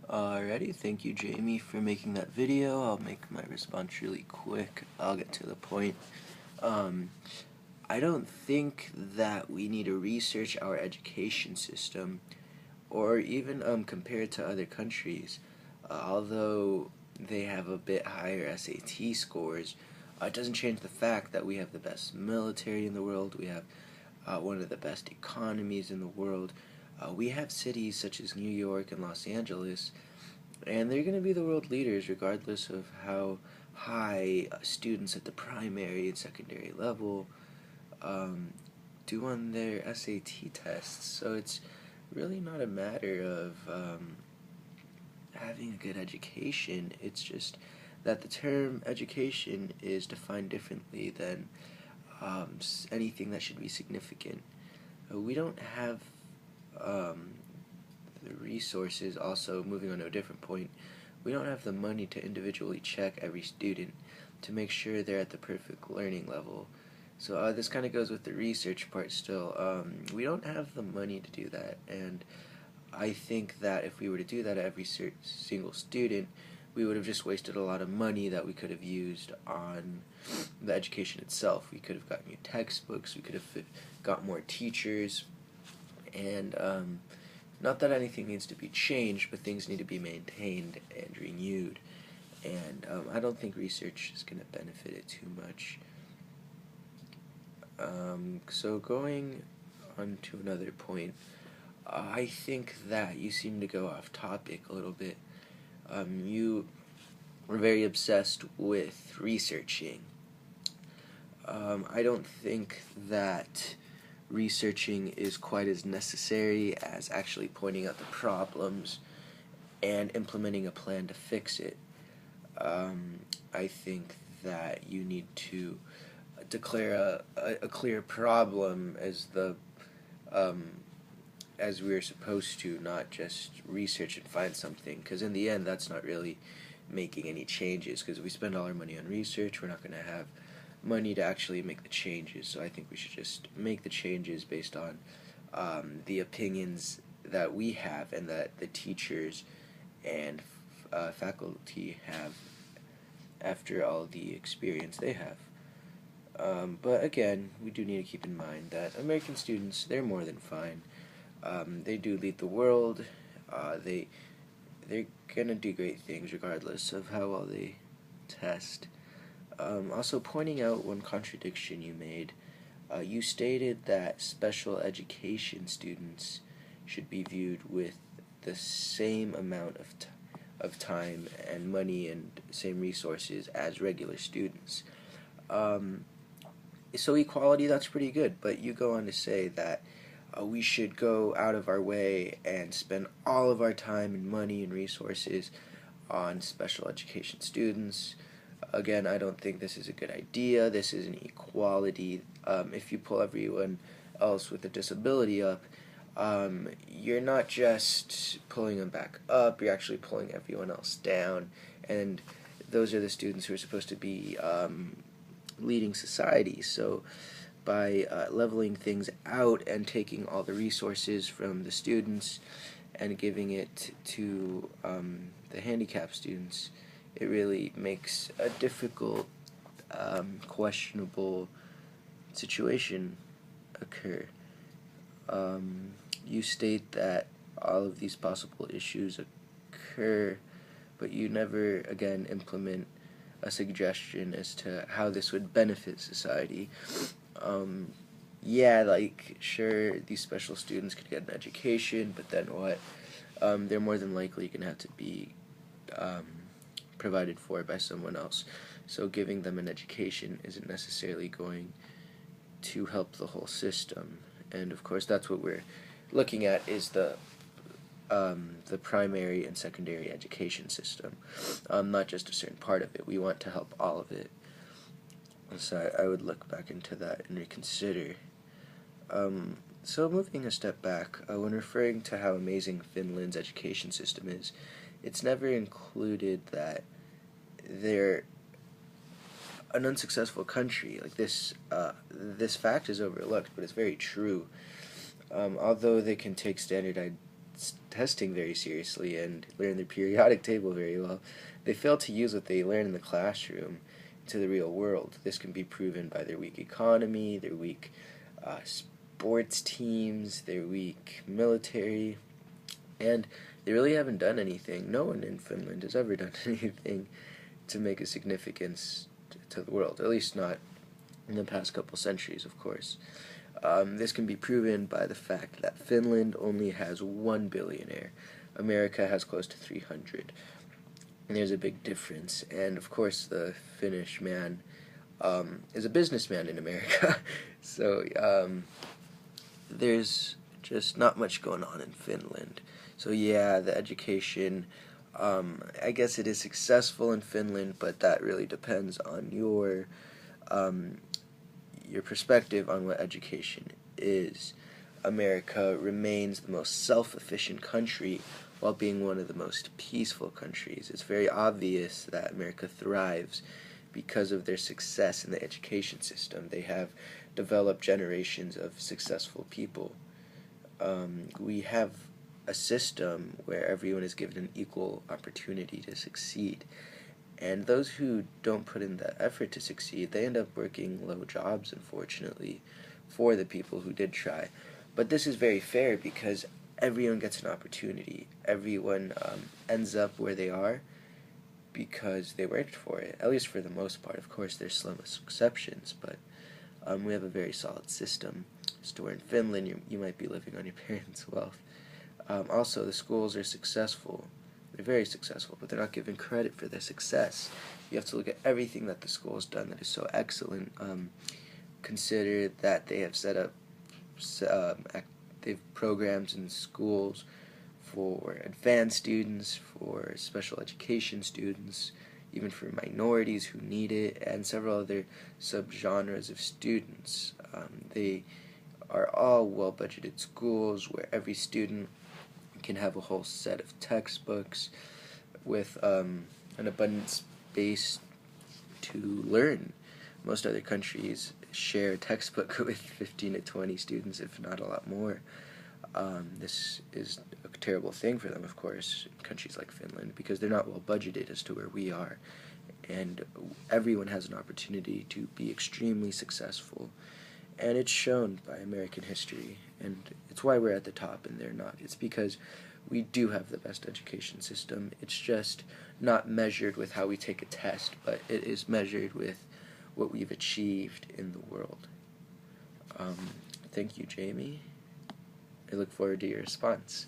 Alrighty, thank you Jamie for making that video. I'll make my response really quick. I'll get to the point. Um, I don't think that we need to research our education system or even compare it to other countries. Although they have a bit higher SAT scores, it doesn't change the fact that we have the best military in the world. We have one of the best economies in the world. We have cities such as New York and Los Angeles, and they're going to be the world leaders regardless of how high students at the primary and secondary level do on their SAT tests. So it's really not a matter of having a good education. It's just that the term education is defined differently than anything that should be significant. We don't have the resources. Also, moving on to a different point, we don't have the money to individually check every student to make sure they're at the perfect learning level. So this kind of goes with the research part still. We don't have the money to do that, and I think that if we were to do that at every single student, we would have just wasted a lot of money that we could have used on the education itself. We could have got new textbooks, we could have got more teachers, and not that anything needs to be changed, but things need to be maintained and renewed. And I don't think research is going to benefit it too much. So going on to another point, I think that you seem to go off topic a little bit. You were very obsessed with researching. I don't think that researching is quite as necessary as actually pointing out the problems and implementing a plan to fix it. I think that you need to declare a clear problem as we're supposed to, not just research and find something, because in the end that's not really making any changes, because if we spend all our money on research, we're not going to have money to actually make the changes. So I think we should just make the changes based on the opinions that we have and that the teachers and faculty have after all the experience they have. But again, we do need to keep in mind that American students, they're more than fine. They do lead the world. They're gonna do great things regardless of how well they test. Also, pointing out one contradiction you made, you stated that special education students should be viewed with the same amount of time and money and same resources as regular students. So equality, that's pretty good, but you go on to say that we should go out of our way and spend all of our time and money and resources on special education students. Again, I don't think this is a good idea. This is an equality. If you pull everyone else with a disability up, you're not just pulling them back up, you're actually pulling everyone else down, and those are the students who are supposed to be leading society. So by leveling things out and taking all the resources from the students and giving it to the handicapped students, it really makes a difficult, questionable situation occur. You state that all of these possible issues occur, but you never, again, implement a suggestion as to how this would benefit society. Yeah, like, sure, these special students could get an education, but then what? They're more than likely going to have to be provided for by someone else. So giving them an education isn't necessarily going to help the whole system. And of course, that's what we're looking at, is the primary and secondary education system, not just a certain part of it. We want to help all of it. So I would look back into that and reconsider. So moving a step back, when referring to how amazing Finland's education system is, it's never included that they're an unsuccessful country. Like this this fact is overlooked, but it's very true. Although they can take testing very seriously and learn their periodic table very well, they fail to use what they learn in the classroom to the real world. This can be proven by their weak economy, their weak sports teams, their weak military, and they really haven't done anything. No one in Finland has ever done anything to make a significance to the world, at least not in the past couple centuries, of course. This can be proven by the fact that Finland only has 1 billionaire. America has close to 300. And there's a big difference. And of course, the Finnish man is a businessman in America. So there's just not much going on in Finland. So yeah, the education, I guess it is successful in Finland, but that really depends on your perspective on what education is. America remains the most self-efficient country while being one of the most peaceful countries. It's very obvious that America thrives because of their success in the education system. They have developed generations of successful people. We have a system where everyone is given an equal opportunity to succeed. And those who don't put in the effort to succeed, they end up working low jobs, unfortunately, for the people who did try. But this is very fair because everyone gets an opportunity. Everyone ends up where they are because they worked for it, at least for the most part. Of course, there's slim exceptions, but we have a very solid system. So where in Finland, you might be living on your parents' wealth. Also, the schools are successful. They're very successful, but they're not given credit for their success. You have to look at everything that the school has done that is so excellent. Consider that they have set up they've programs in schools for advanced students, for special education students, even for minorities who need it, and several other subgenres of students. They are all well-budgeted schools where every student can have a whole set of textbooks with an abundant space to learn. Most other countries share a textbook with 15 to 20 students, if not a lot more. This is a terrible thing for them, of course, in countries like Finland, because they're not well budgeted as to where we are. And everyone has an opportunity to be extremely successful. And it's shown by American history. And it's why we're at the top and they're not. It's because we do have the best education system. It's just not measured with how we take a test, but it is measured with what we've achieved in the world. Thank you, Jamie. I look forward to your response.